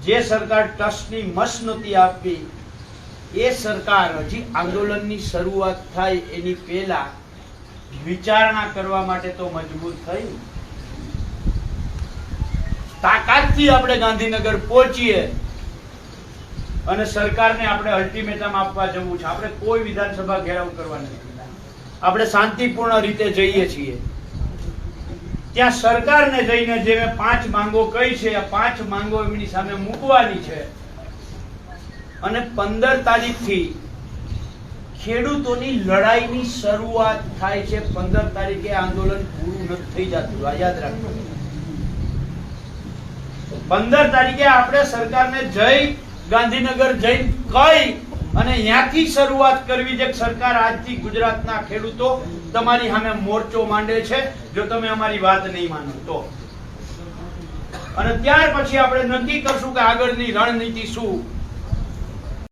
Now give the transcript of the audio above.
જે સરકાર ટ્રસ્ટની મસ નહોતી આપી એ સરકાર હજી આંદોલનની શરૂઆત થાય એની પહેલા વિચારણા કરવા માટે તો મજબૂર થઈ. તાકાતથી આપણે ગાંધીનગર પહોંચીએ અને સરકારને આપણે અલ્ટિમેટમ આપવા જવું છે. આપણે કોઈ વિધાનસભા ઘેરાવ કરવા નથી, આપણે શાંતિપૂર્ણ રીતે જઈએ છીએ. ત્યાં સરકારને જઈને જે મેં 5 માંગો કહી છે, આ 5 માંગો એમની સામે મૂકવાની છે અને 15 તારીખથી ખેડૂતોની લડાઈની શરૂઆત થાય છે. 15 તારીખે આંદોલન પૂરું નથી થઈ જતું, આ યાદ રાખજો. 15 તારીખે આપણે સરકારને જઈ ગાંધીનગર જઈ કઈ અને ત્યાંથી શરૂઆત કરવી છે. સરકાર આજથી ગુજરાતના ખેડૂતો તમારી સામે મોરચો માંડે છે જો તમે અમારી વાત નહીં માનો તો. અને ત્યાર પછી આપણે નક્કી કરશું કે આગળની રણનીતિ શું.